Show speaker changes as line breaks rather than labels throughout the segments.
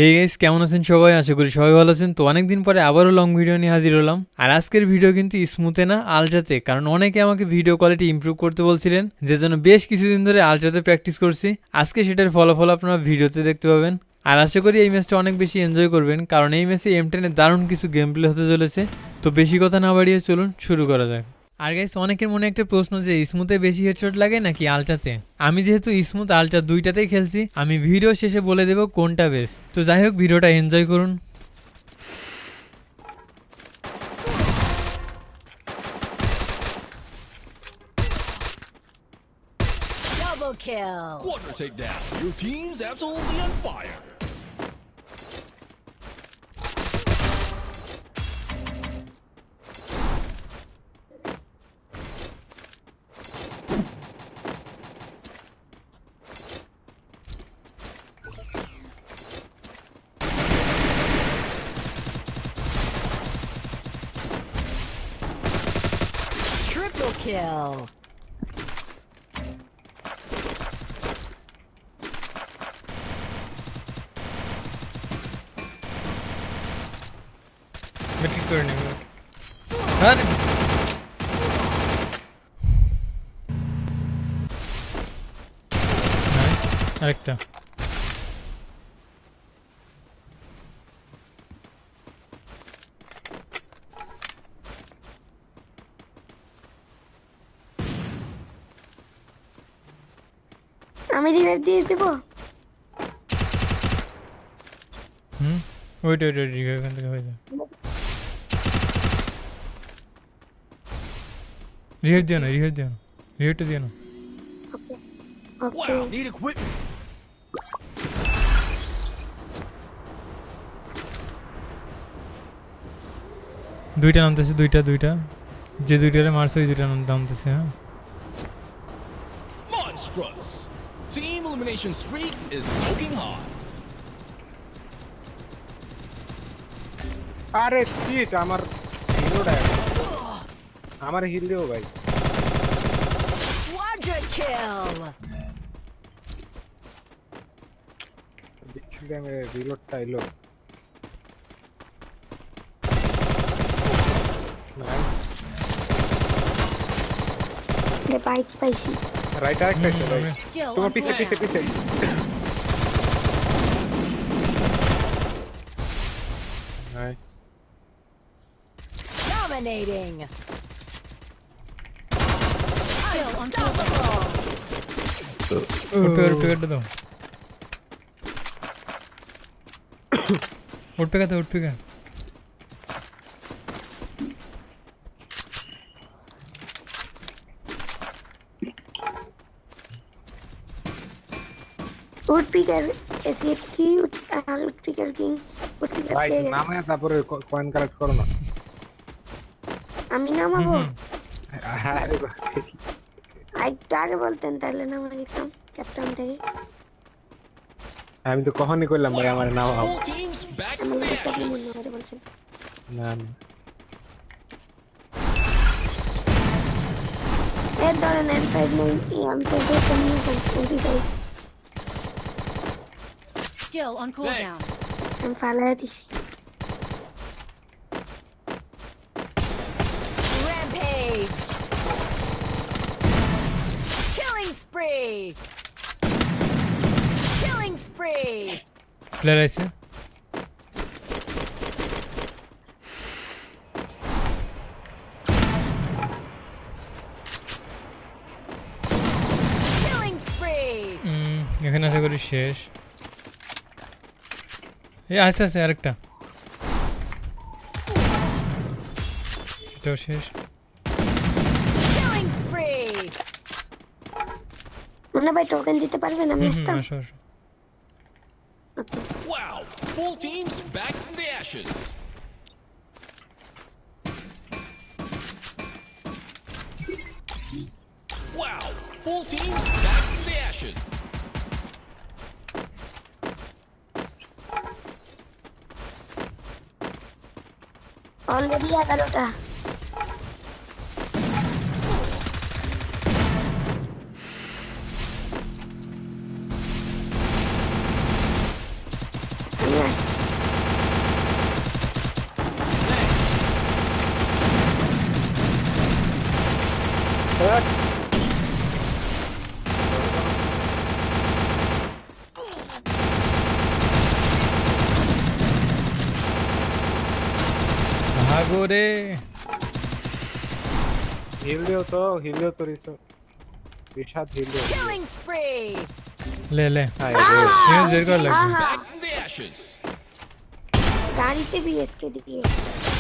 Hey guys, কেমন আছেন সবাই? আশা করি সবাই ভালো আছেন। তো অনেকদিন পরে আবারও লং ভিডিও নিয়ে হাজির হলাম। আর আজকের ভিডিও কিন্তু স্মুথে না, আলট্রাতে। কারণ অনেকে আমাকে ভিডিও কোয়ালিটি ইমপ্রুভ করতে বলছিলেন, যে জন্য বেশ কিছুদিন ধরে আলট্রাতে প্র্যাকটিস করছি। আজকে সেটার ফলাফল আপনারা ভিডিওতে দেখতে পাবেন। আর আশা করি এই ম্যাচটা অনেক বেশি এনজয় করবেন, কারণ এই ম্যাচে M10 দারুণ কিছু গেম প্লে হতে চলেছে। তো বেশি কথা না বাড়িয়ে চলুন শুরু করা যাক। আর গাইস, অনেকের মনে একটা প্রশ্ন যে স্মুথে বেশি হেডশট লাগে নাকি আলট্রাতে। আমি যেহেতু স্মুথ আলট্রা দুইটাতেই খেলছি, আমি ভিডিও শেষে বলে দেব কোনটা বেস্ট। তো যাই হোক, ভিডিওটা এনজয় করুন।
Double kill.
Quadra takedown. Your team's absolutely on fire.
Triple kill.
Batting করে নেব। আরে আরেকটা।
আমি রিভাইভ দিয়ে দেব।
ওইটা ওইটা রিভাইভ এখান থেকে হয়ে যায়। রিভাইভ দিও না, রিভাইভ দিও না, রিভাইভটা দিও না।
ওকে
Wow, need equipment.
দুইটা নামতেছে, দুইটা যে দুইটারে মারছে ওই দুইটা নামতেছে। হ্যাঁ,
Monstrous. Team elimination streak is smoking hot.
আরে সিট আমার হিরোটা আমার হিরো ভাই
Quadra kill.
দেখছিলাম আমি রিলোডটা এলো
বাইক পাইছি।
রাইট আরেকটা আছে ভাই
Skill
তোমার
on
পিছে
cooldown.
পিছে পিছে নাইস
Dominating. Unstoppable.
উঠপে কাটতে দাও। উঠপে কাটতে উঠপে কা।
উড পিকার এসএফটি আর woodpecker king woodpecker
ভাই
পেয়ে গেছে।
নামে তারপরে কয়েন কালেক্ট করো না
আমি নামাবো।
আরে ভাই
একটু আগে বলতেন তাহলে নামা দিতাম ক্যাপ্টেন থেকে।
আমি তো কখনই কইলাম ভাই আমার নাম
Full team's back
আমি
from the
বিশ্বাস
ashes.
মনে করে বলছেন।
না না
এর ধরেন M5 নেই, M5 তো নিয়ে M5
Skill on cooldown.
আমি ফালাই দিছি।
Rampage. Killing spree. Killing spree.
Player আছে।
Killing spree.
এখানে আশা করি শেষ। এই আছে আছে আরেকটা, সেটাও শেষ।
Killing spree.
মনে ভাই টোকেন দিতে পারবেন? আমি আসতাম।
আসো আসো।
ওকে
Wow, full team's back from the ashes. Wow, full team's back from the ashes.
Already 11টা।
সাগরে
হিল দিও তো রিসো বিশাদ হিল দিও
Killing spree.
লে লে
হাই
নিউজ বের কর লাগছে
Back from the ashes.
গাড়িতে বিএসকে দিয়ে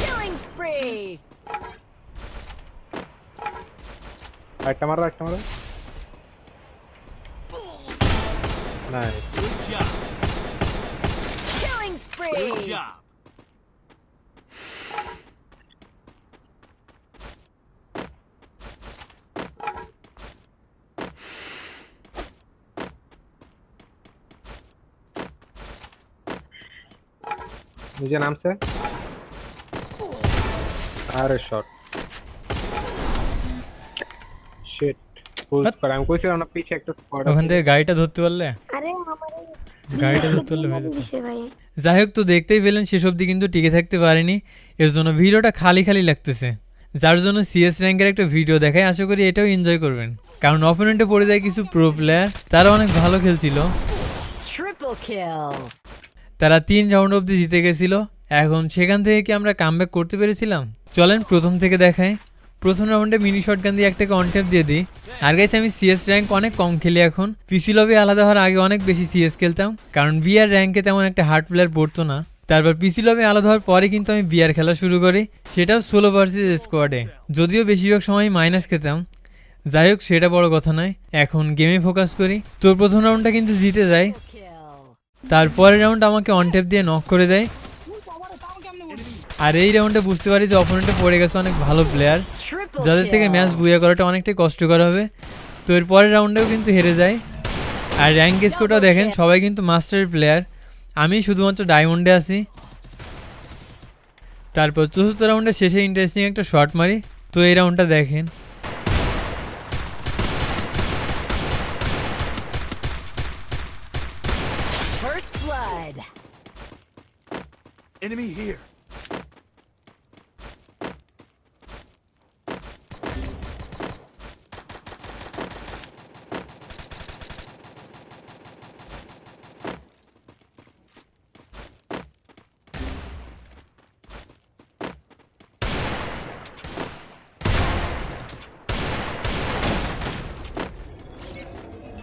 Killing spree.
একটা মারো nice
Good job.
Killing spree.
Good job.
নিজে নামছে আরে শট শিট ফুল স্কোর আমি কইছিলাম না পিছে একটা স্কোয়াড
ওখান থেকে গাড়িটা ধরতে পারলে
আরে আমারে
গাড়িটা
BSK
ধরতে পারলে
দিয়ে
হয়ে যেত।
দিছে ভাই
যাই হোক, তো দেখতেই পেলেন শেষ অবধি কিন্তু টিকে থাকতে পারিনি, এর জন্য ভিডিওটা খালি খালি লাগতেছে। যার জন্য সিএস র্যাঙ্কের একটা ভিডিও দেখাই, আশা করি এটাও এনজয় করবেন। কারণ অপোনেন্টে পড়ে যায় কিছু প্রো প্লেয়ার, তারা অনেক ভালো খেলছিল,
Triple kill.
তারা 3 রাউন্ড অবধি জিতে গেছিল। এখন সেখান থেকে কি আমরা কামব্যাক করতে পেরেছিলাম? চলেন প্রথম থেকে দেখাই। প্রথম রাউন্ডে মিনি শটগান দিয়ে একটাকে অনট্যাপ দিয়ে দিই। আর গাইস, আমি সিএস র্যাঙ্ক অনেক কম খেলি এখন। পিসি লবি আলাদা হওয়ার আগে অনেক বেশি সিএস খেলতাম, কারণ বিআর র্যাঙ্কে তেমন একটা হার্ড প্লেয়ার পড়তো না। তারপর পিসি লবি আলাদা হওয়ার পরে কিন্তু আমি বিআর খেলা শুরু করি, সেটাও সোলো ভার্সেস স্কোয়াডে, যদিও বেশিরভাগ সময় মাইনাস খেতাম। যাই হোক, সেটা বড় কথা নয়, এখন গেমে ফোকাস করি। তোর প্রথম রাউন্ডটা কিন্তু জিতে যায়,
Kill.
তারপরের রাউন্ড আমাকে অনট্যাপ দিয়ে নক করে দেয়। আর এই রাউন্ডে বুঝতে পারি যে অপোনেন্টে পড়ে গেছে অনেক ভালো প্লেয়ার,
Triple
যাদের থেকে ম্যাচ বুয়া করাটা অনেকটাই কষ্টকর হবে। তো এর পরের রাউন্ডেও কিন্তু হেরে যায়। আর র্যাঙ্ক স্কোরটাও দেখেন, সবাই কিন্তু মাস্টার প্লেয়ার, আমি শুধুমাত্র ডায়মন্ডে আছি। তারপর চতুর্থ রাউন্ডের শেষে ইন্টারেস্টিং একটা শট মারি। তো এই রাউন্ডটা দেখেন,
First blood.
Enemy here.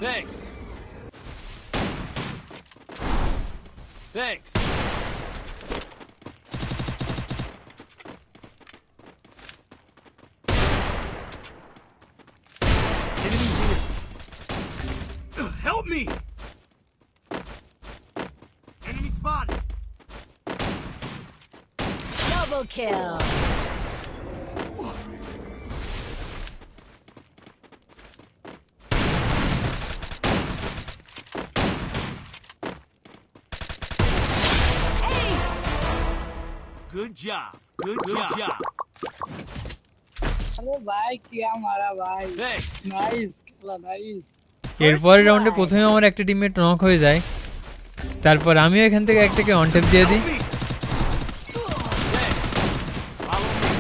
Thanks. Thanks. Enemy here. Help me! Enemy spotted.
Double kill. Ace.
Good job. Good job.
अरे भाई क्या मारा भाई
Thanks.
नाइस खेला नाइस
এরপরের রাউন্ডে প্রথমে আমার একটা টিমমেট নক হয়ে যায়। তারপর আমিও এখান থেকে একটাকে অনট্যাপ দিয়ে দিই।
Me. Thanks. Follow me.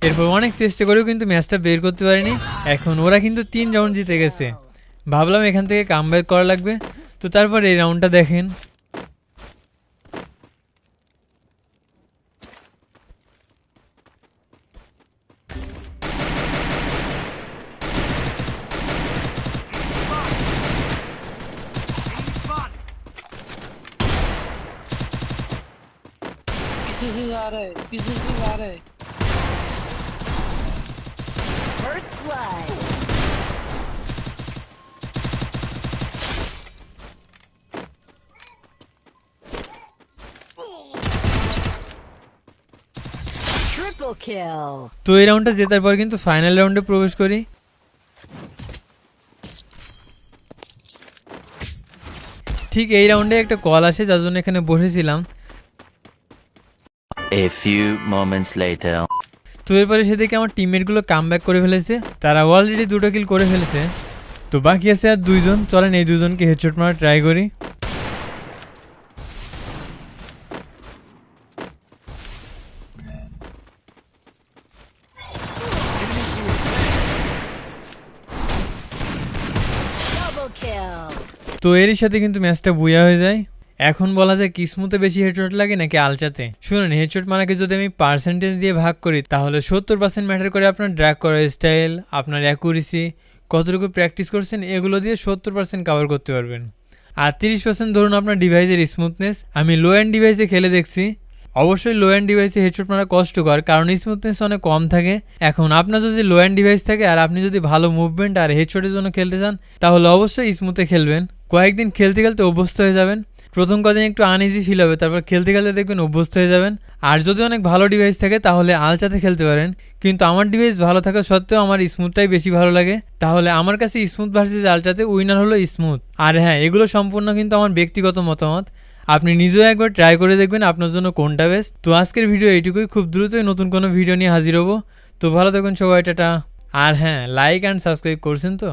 এরপর অনেক চেষ্টা করেও কিন্তু ম্যাচটা বের করতে পারিনি। এখন ওরা কিন্তু 3 রাউন্ড জিতে গেছে, ভাবলাম এখান থেকে কামব্যাক করা লাগবে। তো তারপর এই রাউন্ডটা দেখেন,
Enemy spotted.
पीछे से जा रहे पीछे से जा रहे
First blood. Triple kill.
তো এই রাউন্ডটা জেতার পর কিন্তু ফাইনাল রাউন্ডে প্রবেশ করি। ঠিক এই রাউন্ডে একটা কল আসে, যার জন্য এখানে বসেছিলাম।
A few moments later.
তো এরপরে সে দেখে আমার টিমমেটগুলো কামব্যাক করে ফেলেছে, তারা অলরেডি 2টা কিল করে ফেলেছে। তো বাকি আছে আর 2জন, চলেন এই 2জনকে হেডশট মারা ট্রাই করি। তো এরই সাথে কিন্তু ম্যাচটা বুয়া হয়ে যায়। এখন বলা যায় কি স্মুথে বেশি হেডশট লাগে নাকি আলট্রাতে। শুনুন, হেডশট মারাকে যদি আমি পার্সেন্টেজ দিয়ে ভাগ করি তাহলে 70% ম্যাটার করে আপনার ড্র্যাগ করার স্টাইল, আপনার অ্যাকুরেসি, কতটুকু প্র্যাকটিস করছেন, এগুলো দিয়ে 70% কভার করতে পারবেন। আর 30% ধরুন আপনার ডিভাইসের স্মুথনেস। আমি লো এন্ড ডিভাইসে খেলে দেখছি, অবশ্যই লো এন্ড ডিভাইসে হেডশট মারা কষ্টকর, কারণ স্মুথনেস অনেক কম থাকে। এখন আপনার যদি লো এন্ড ডিভাইস থাকে আর আপনি যদি ভালো মুভমেন্ট আর হেডশটের জন্য খেলতে চান তাহলে অবশ্যই স্মুথে খেলবেন। কয়েকদিন খেলতে খেলতে অভ্যস্ত হয়ে যাবেন। প্রথম কদিন একটু আনইজি ফিল হবে, তারপর খেলতে খেলতে দেখবেন অভ্যস্ত হয়ে যাবেন। আর যদি অনেক ভালো ডিভাইস থাকে তাহলে আলট্রাতে খেলতে পারেন, কিন্তু আমার ডিভাইস ভালো থাকা সত্ত্বেও আমার স্মুথটাই বেশি ভালো লাগে। তাহলে আমার কাছে স্মুথ ভার্সেস আলট্রাতে উইনার হলো স্মুথ। আর হ্যাঁ, এগুলো সম্পূর্ণ কিন্তু আমার ব্যক্তিগত মতামত, আপনি নিজেও একবার ট্রাই করে দেখবেন আপনার জন্য কোনটা বেস্ট। তো আজকের ভিডিও এইটুকুই, খুব দ্রুতই নতুন কোনো ভিডিও নিয়ে হাজির হবো। তো ভালো থাকুন সবাই, টাটা। আর হ্যাঁ, লাইক অ্যান্ড সাবস্ক্রাইব করছেন তো?